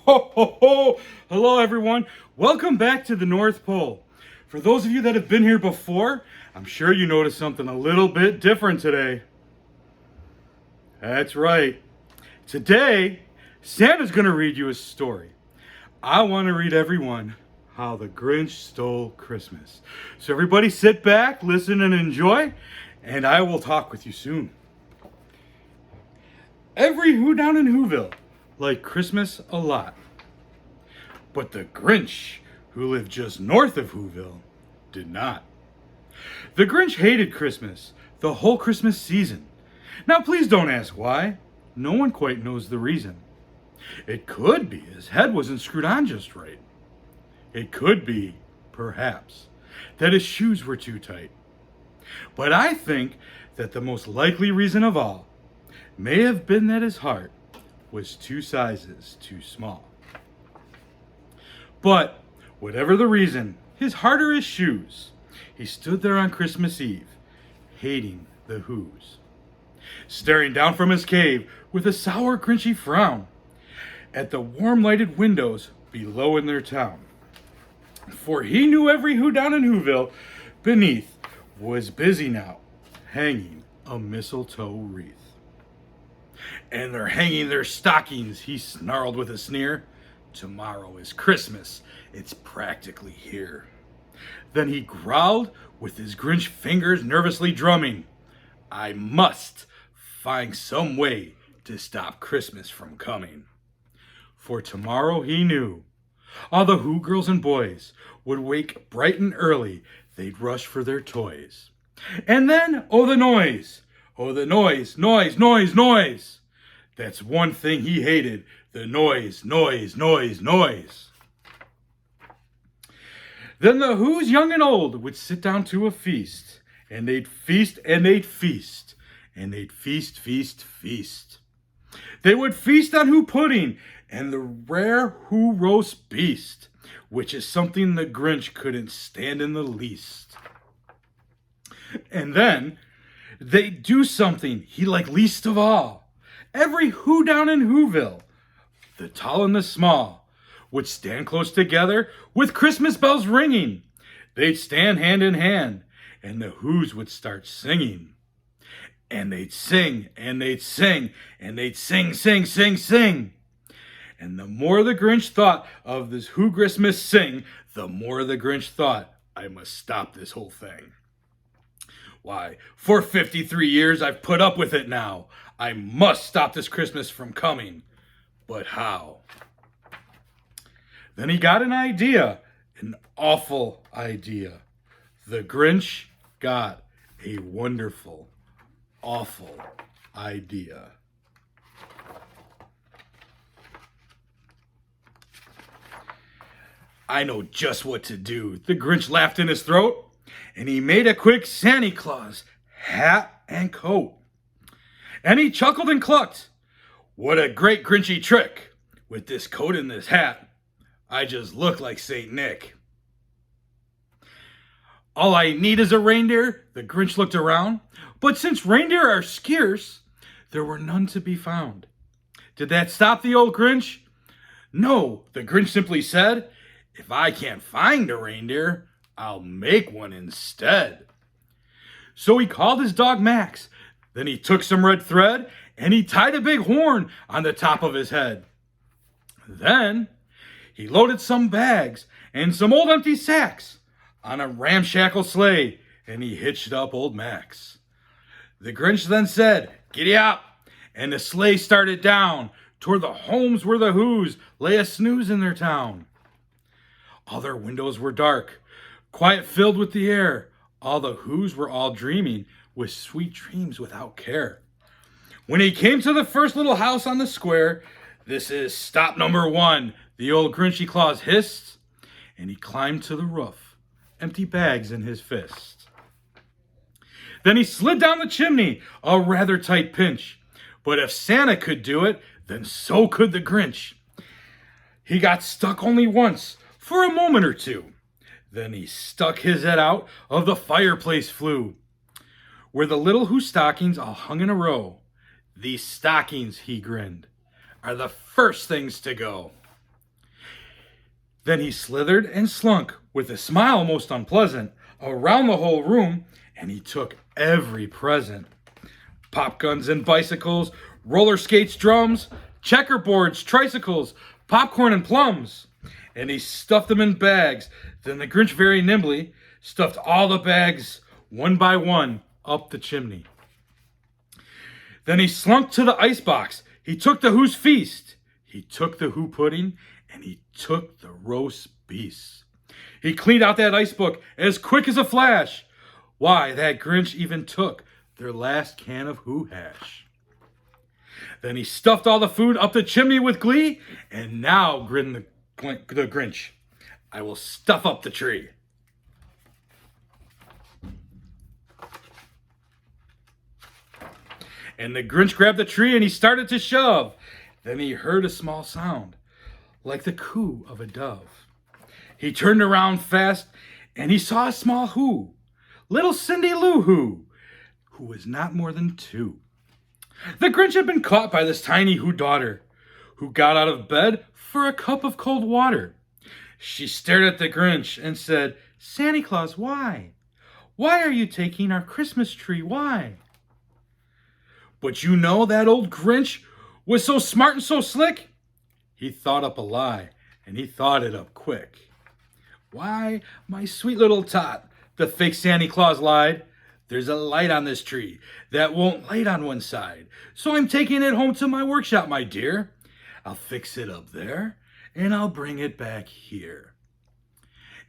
Ho, ho, ho! Hello, everyone. Welcome back to the North Pole. For those of you that have been here before, I'm sure you noticed something a little bit different today. That's right. Today, Santa's going to read you a story. I want to read everyone How the Grinch Stole Christmas. So everybody sit back, listen, and enjoy, and I will talk with you soon. Every Who down in Whoville liked Christmas a lot. But the Grinch, who lived just north of Whoville, did not. The Grinch hated Christmas, the whole Christmas season. Now please don't ask why. No one quite knows the reason. It could be his head wasn't screwed on just right. It could be, perhaps, that his shoes were too tight. But I think that the most likely reason of all may have been that his heart was 2 sizes too small. But whatever the reason, his heart or his shoes, he stood there on Christmas Eve, hating the Who's, staring down from his cave with a sour, grinchy frown at the warm lighted windows below in their town. For he knew every Who down in Whoville beneath was busy now, hanging a mistletoe wreath. And they're hanging their stockings, he snarled with a sneer. Tomorrow is Christmas, it's practically here. Then he growled with his Grinch fingers nervously drumming. I must find some way to stop Christmas from coming. For tomorrow he knew all the Who girls and boys would wake bright and early, they'd rush for their toys. And then, oh the noise, noise, noise, noise. That's one thing he hated, the noise, noise, noise, noise. Then the Who's young and old would sit down to a feast, and they'd feast and they'd feast, and they'd feast, feast, feast. They would feast on Who pudding and the rare Who roast beast, which is something the Grinch couldn't stand in the least. And then they'd do something he liked least of all. Every Who down in Whoville, the tall and the small, would stand close together with Christmas bells ringing. They'd stand hand in hand, and the Who's would start singing. And they'd sing, and they'd sing, and they'd sing, sing, sing, sing. And the more the Grinch thought of this Who Christmas sing, the more the Grinch thought, I must stop this whole thing. Why, for 53 years I've put up with it now. I must stop this Christmas from coming. But how? Then he got an idea, an awful idea. The Grinch got a wonderful, awful idea. I know just what to do. The Grinch laughed in his throat, and he made a quick Santa Claus hat and coat. And he chuckled and clucked. What a great Grinchy trick. With this coat and this hat, I just look like Saint Nick. All I need is a reindeer, the Grinch looked around. But since reindeer are scarce, there were none to be found. Did that stop the old Grinch? No, the Grinch simply said, if I can't find a reindeer, I'll make one instead. So he called his dog Max. Then he took some red thread and he tied a big horn on the top of his head. Then he loaded some bags and some old empty sacks on a ramshackle sleigh and he hitched up old Max. The Grinch then said, giddy up, and the sleigh started down toward the homes where the Who's lay a snooze in their town. All their windows were dark, quiet filled with the air. All the Who's were all dreaming with sweet dreams without care. When he came to the first little house on the square, this is stop number 1, the old Grinchy Claus hissed, and he climbed to the roof, empty bags in his fist. Then he slid down the chimney, a rather tight pinch. But if Santa could do it, then so could the Grinch. He got stuck only once, for a moment or two. Then he stuck his head out of the fireplace flue, where the little Who stockings all hung in a row. These stockings, he grinned, are the first things to go. Then he slithered and slunk, with a smile most unpleasant, around the whole room, and he took every present. Pop guns and bicycles, roller skates, drums, checkerboards, tricycles, popcorn and plums. And he stuffed them in bags. Then the Grinch very nimbly stuffed all the bags, one by one, up the chimney. Then he slunk to the icebox. He took the Who's feast. He took the Who pudding, and he took the roast beast. He cleaned out that ice book as quick as a flash. Why, that Grinch even took their last can of Who hash. Then he stuffed all the food up the chimney with glee, and now, grinned the Grinch, I will stuff up the tree. And the Grinch grabbed the tree and he started to shove. Then he heard a small sound, like the coo of a dove. He turned around fast and he saw a small Who, little Cindy Lou Who was not more than 2. The Grinch had been caught by this tiny Who daughter, who got out of bed for a cup of cold water. She stared at the Grinch and said, Santa Claus, why? Why are you taking our Christmas tree? Why? But you know that old Grinch was so smart and so slick. He thought up a lie, and he thought it up quick. Why, my sweet little tot, the fake Santa Claus lied. There's a light on this tree that won't light on one side. So I'm taking it home to my workshop, my dear. I'll fix it up there, and I'll bring it back here.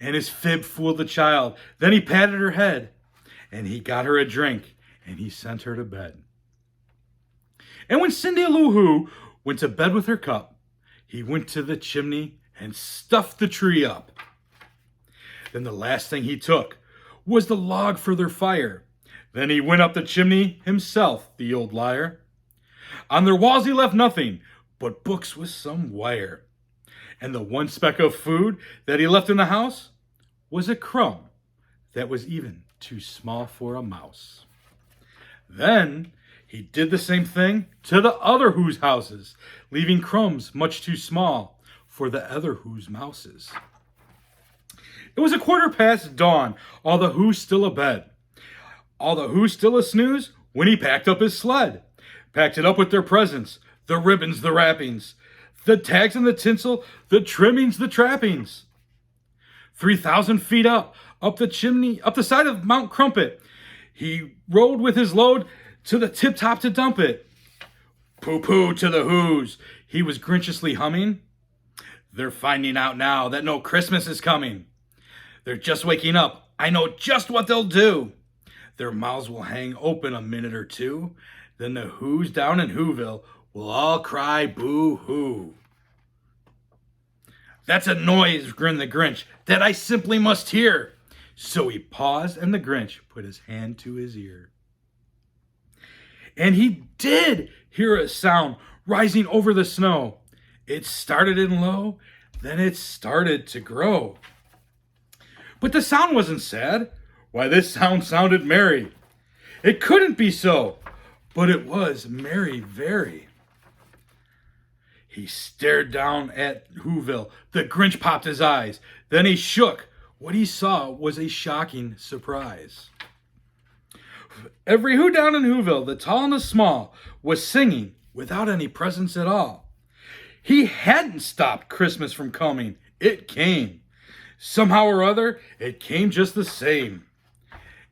And his fib fooled the child. Then he patted her head, and he got her a drink, and he sent her to bed. And when Cindy Lou Who went to bed with her cup, he went to the chimney and stuffed the tree up. Then the last thing he took was the log for their fire. Then he went up the chimney himself, the old liar. On their walls he left nothing but books with some wire. And the one speck of food that he left in the house was a crumb that was even too small for a mouse. Then he did the same thing to the other Who's houses, leaving crumbs much too small for the other Who's mouses. It was 1:15 dawn, all the Who's still abed. All the Who's still a snooze when he packed up his sled. Packed it up with their presents, the ribbons, the wrappings, the tags and the tinsel, the trimmings, the trappings. 3,000 feet up the chimney, up the side of Mount Crumpet, he rode with his load to the tip-top to dump it. Pooh-pooh to the Who's, he was grinchiously humming. They're finding out now that no Christmas is coming. They're just waking up. I know just what they'll do. Their mouths will hang open a minute or two. Then the Who's down in Whoville will all cry boo-hoo. That's a noise, grinned the Grinch, that I simply must hear. So he paused and the Grinch put his hand to his ear. And he did hear a sound rising over the snow. It started in low, then it started to grow. But the sound wasn't sad. Why, this sound sounded merry. It couldn't be so, but it was merry very. He stared down at Whoville. The Grinch popped his eyes. Then he shook. What he saw was a shocking surprise. Every Who down in Whoville, the tall and the small, was singing without any presents at all. He hadn't stopped Christmas from coming. It came. Somehow or other, it came just the same.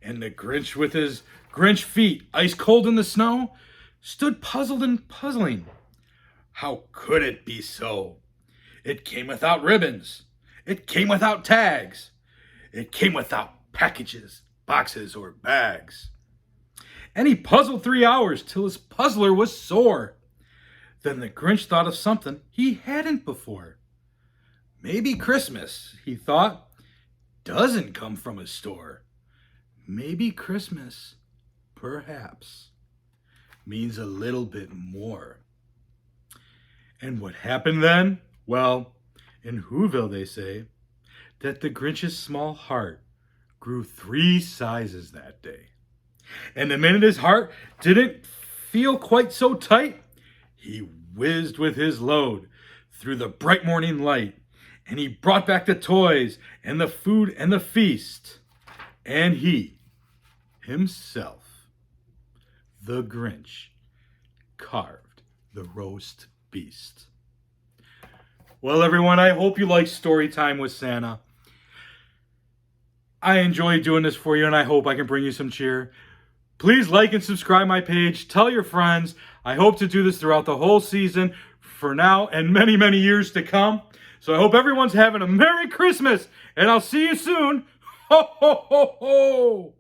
And the Grinch with his Grinch feet ice cold in the snow stood puzzled and puzzling. How could it be so? It came without ribbons. It came without tags. It came without packages, boxes, or bags. And he puzzled 3 hours till his puzzler was sore. Then the Grinch thought of something he hadn't before. Maybe Christmas, he thought, doesn't come from a store. Maybe Christmas, perhaps, means a little bit more. And what happened then? Well, in Whoville they say that the Grinch's small heart grew 3 sizes that day. And the minute his heart didn't feel quite so tight, he whizzed with his load through the bright morning light, And he brought back the toys and the food and the feast. And he, himself, the Grinch, carved the roast beast. Well, everyone, I hope you like Story Time with Santa. I enjoy doing this for you, and I hope I can bring you some cheer. Please like and subscribe my page. Tell your friends. I hope to do this throughout the whole season for now and many, many years to come. So I hope everyone's having a Merry Christmas, and I'll see you soon. Ho, ho, ho, ho!